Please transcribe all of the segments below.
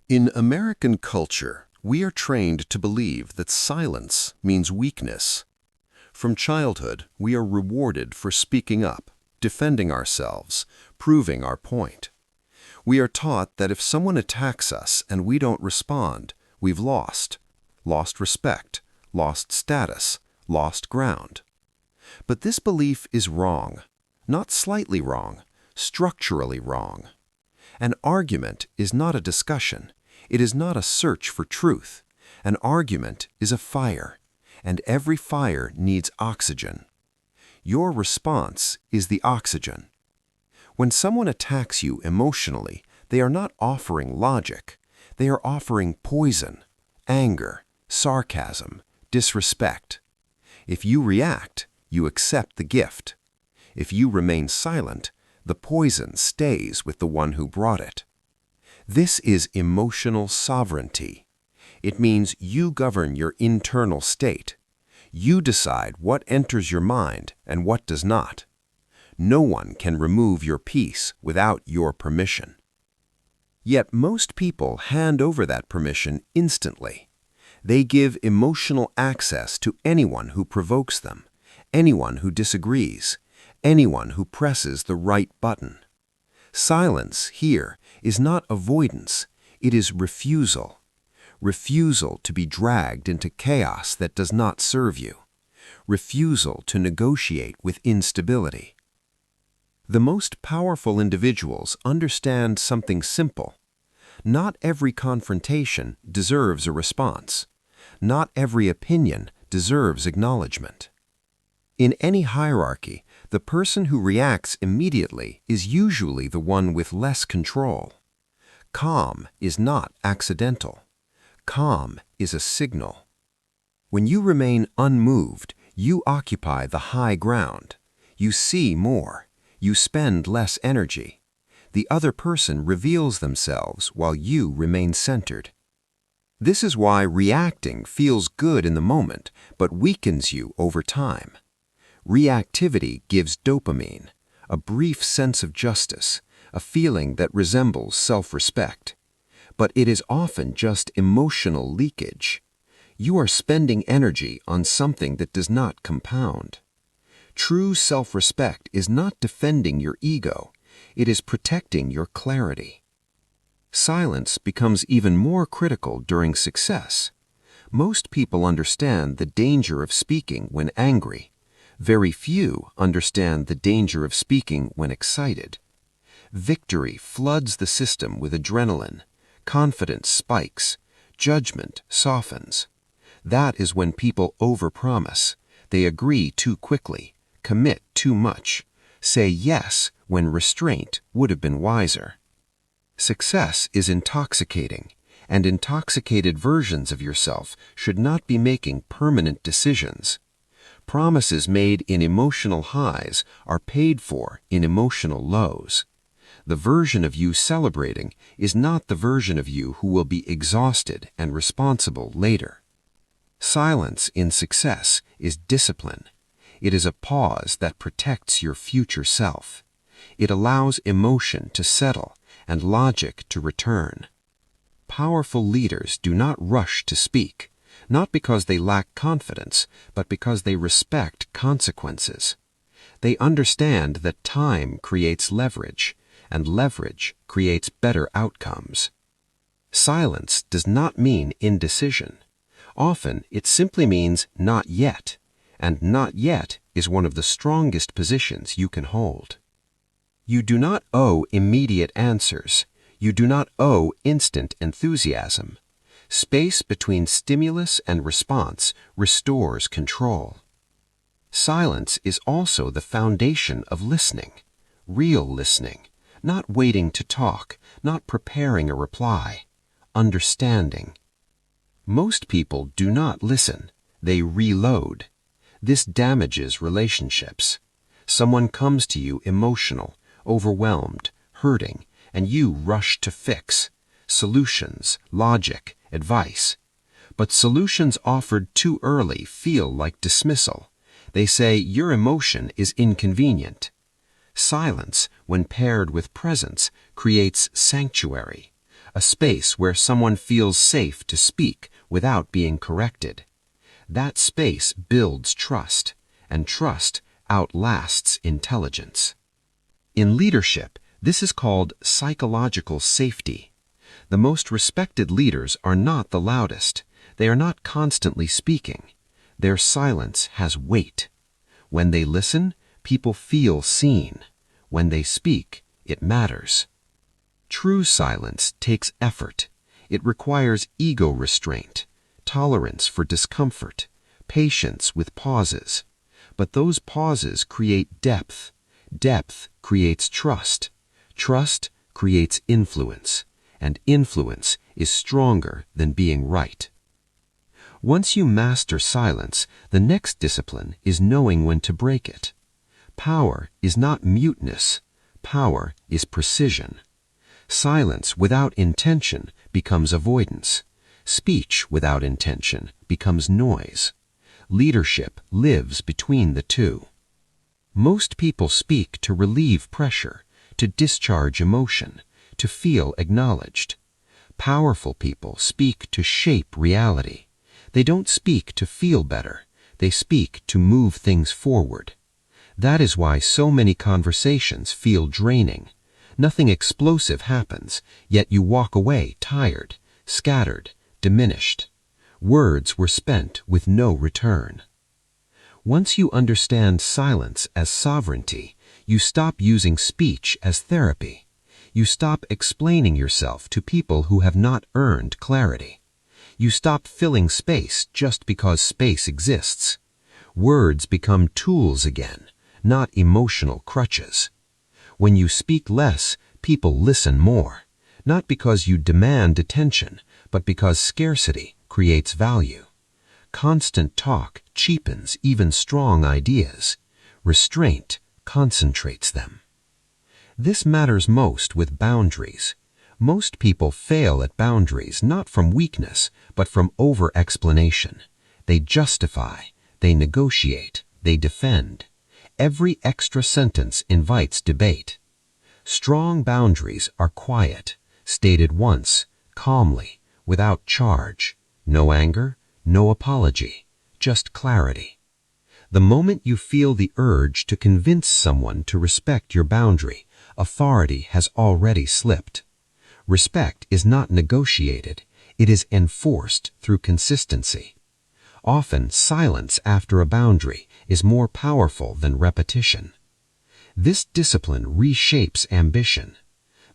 In American culture, we are trained to believe that silence means weakness. From childhood, we are rewarded for speaking up, defending ourselves, proving our point. We are taught that if someone attacks us and we don't respond, we've lost respect, lost status, lost ground. But this belief is wrong, not slightly wrong, structurally wrong. An argument is not a discussion. It is not a search for truth. An argument is a fire, and every fire needs oxygen. Your response is the oxygen. When someone attacks you emotionally, they are not offering logic. They are offering poison, anger, sarcasm, disrespect. If you react, you accept the gift. If you remain silent, the poison stays with the one who brought it. This is emotional sovereignty. It means you govern your internal state. You decide what enters your mind and what does not. No one can remove your peace without your permission. Yet most people hand over that permission instantly. They give emotional access to anyone who provokes them, anyone who disagrees, anyone who presses the right button. Silence here is not avoidance, it is refusal. Refusal to be dragged into chaos that does not serve you. Refusal to negotiate with instability. The most powerful individuals understand something simple. Not every confrontation deserves a response. Not every opinion deserves acknowledgement. In any hierarchy, the person who reacts immediately is usually the one with less control. Calm is not accidental. Calm is a signal. When you remain unmoved, you occupy the high ground. You see more. You spend less energy. The other person reveals themselves while you remain centered. This is why reacting feels good in the moment, but weakens you over time. Reactivity gives dopamine, a brief sense of justice, a feeling that resembles self-respect. But it is often just emotional leakage. You are spending energy on something that does not compound. True self-respect is not defending your ego, it is protecting your clarity. Silence becomes even more critical during success. Most people understand the danger of speaking when angry. Very few understand the danger of speaking when excited. Victory floods the system with adrenaline. Confidence spikes. Judgment softens. That is when people overpromise. They agree too quickly, commit too much, say yes when restraint would have been wiser. Success is intoxicating, and intoxicated versions of yourself should not be making permanent decisions. Promises made in emotional highs are paid for in emotional lows. The version of you celebrating is not the version of you who will be exhausted and responsible later. Silence in success is discipline. It is a pause that protects your future self. It allows emotion to settle and logic to return. Powerful leaders do not rush to speak, not because they lack confidence, but because they respect consequences. They understand that time creates leverage, and leverage creates better outcomes. Silence does not mean indecision. Often it simply means not yet, and not yet is one of the strongest positions you can hold. You do not owe immediate answers. You do not owe instant enthusiasm. Space between stimulus and response restores control. Silence is also the foundation of listening, real listening, not waiting to talk, not preparing a reply, understanding. Most people do not listen, they reload. This damages relationships. Someone comes to you emotional, overwhelmed, hurting, and you rush to fix. Solutions, logic, advice. But solutions offered too early feel like dismissal. They say your emotion is inconvenient. Silence, when paired with presence, creates sanctuary, a space where someone feels safe to speak without being corrected. That space builds trust, and trust outlasts intelligence. In leadership, this is called psychological safety. The most respected leaders are not the loudest. They are not constantly speaking. Their silence has weight. When they listen, people feel seen. When they speak, it matters. True silence takes effort. It requires ego restraint, tolerance for discomfort, patience with pauses. But those pauses create depth. Depth creates trust. Trust creates influence, and influence is stronger than being right. Once you master silence, the next discipline is knowing when to break it. Power is not muteness. Power is precision. Silence without intention becomes avoidance. Speech without intention becomes noise. Leadership lives between the two. Most people speak to relieve pressure, to discharge emotion, to feel acknowledged. Powerful people speak to shape reality. They don't speak to feel better. They speak to move things forward. That is why so many conversations feel draining. Nothing explosive happens, yet you walk away tired, scattered, diminished. Words were spent with no return. Once you understand silence as sovereignty, you stop using speech as therapy. You stop explaining yourself to people who have not earned clarity. You stop filling space just because space exists. Words become tools again, not emotional crutches. When you speak less, people listen more, not because you demand attention, but because scarcity creates value. Constant talk cheapens even strong ideas. Restraint concentrates them. This matters most with boundaries. Most people fail at boundaries not from weakness, but from over-explanation. They justify, they negotiate, they defend. Every extra sentence invites debate. Strong boundaries are quiet, stated once, calmly, without charge. No anger, no apology, just clarity. The moment you feel the urge to convince someone to respect your boundary, authority has already slipped. Respect is not negotiated, it is enforced through consistency. Often, silence after a boundary is more powerful than repetition. This discipline reshapes ambition.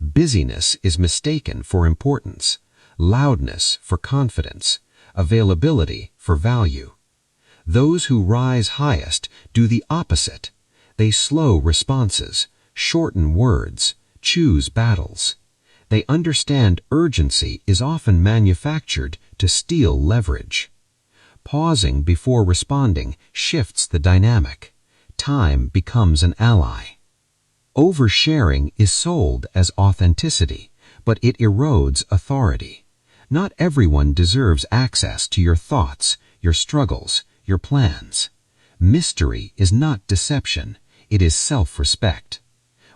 Busyness is mistaken for importance, loudness for confidence, availability for value. Those who rise highest do the opposite. They slow responses, shorten words, choose battles. They understand urgency is often manufactured to steal leverage. Pausing before responding shifts the dynamic. Time becomes an ally. Oversharing is sold as authenticity, but it erodes authority. Not everyone deserves access to your thoughts, your struggles, your plans. Mystery is not deception, it is self-respect.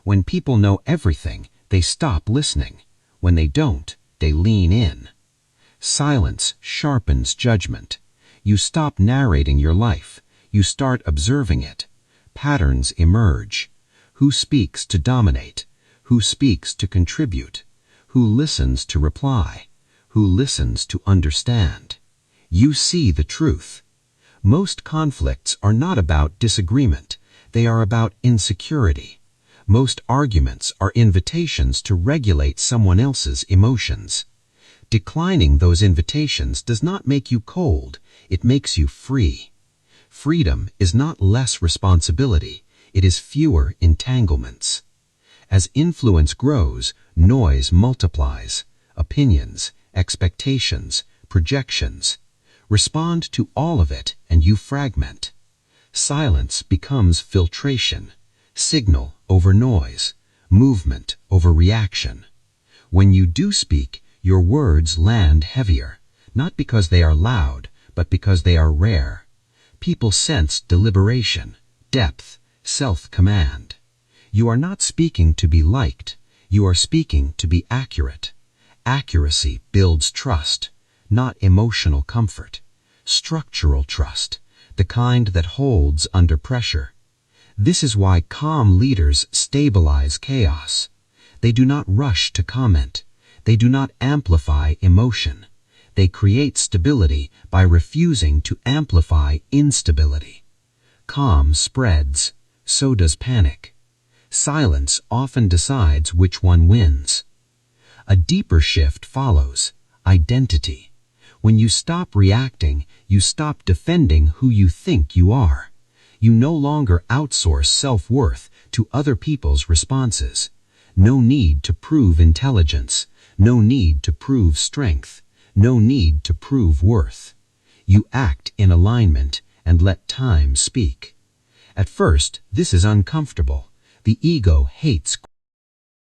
When people know everything, they stop listening. When they don't, they lean in. Silence sharpens judgment. You stop narrating your life. You start observing it. Patterns emerge. Who speaks to dominate? Who speaks to contribute? Who listens to reply? Who listens to understand? You see the truth. Most conflicts are not about disagreement. They are about insecurity. Most arguments are invitations to regulate someone else's emotions. Declining those invitations does not make you cold, it makes you free. Freedom is not less responsibility, it is fewer entanglements. As influence grows, noise multiplies. Opinions, expectations, projections. Respond to all of it and you fragment. Silence becomes filtration. Signal over noise, movement over reaction. When you do speak, your words land heavier, not because they are loud, but because they are rare. People sense deliberation, depth, self-command. You are not speaking to be liked, you are speaking to be accurate. Accuracy builds trust, not emotional comfort. Structural trust, the kind that holds under pressure. This is why calm leaders stabilize chaos. They do not rush to comment. They do not amplify emotion. They create stability by refusing to amplify instability. Calm spreads, so does panic. Silence often decides which one wins. A deeper shift follows: identity. When you stop reacting, you stop defending who you think you are. You no longer outsource self-worth to other people's responses. No need to prove intelligence. No need to prove strength. No need to prove worth. You act in alignment and let time speak. At first, this is uncomfortable. The ego hates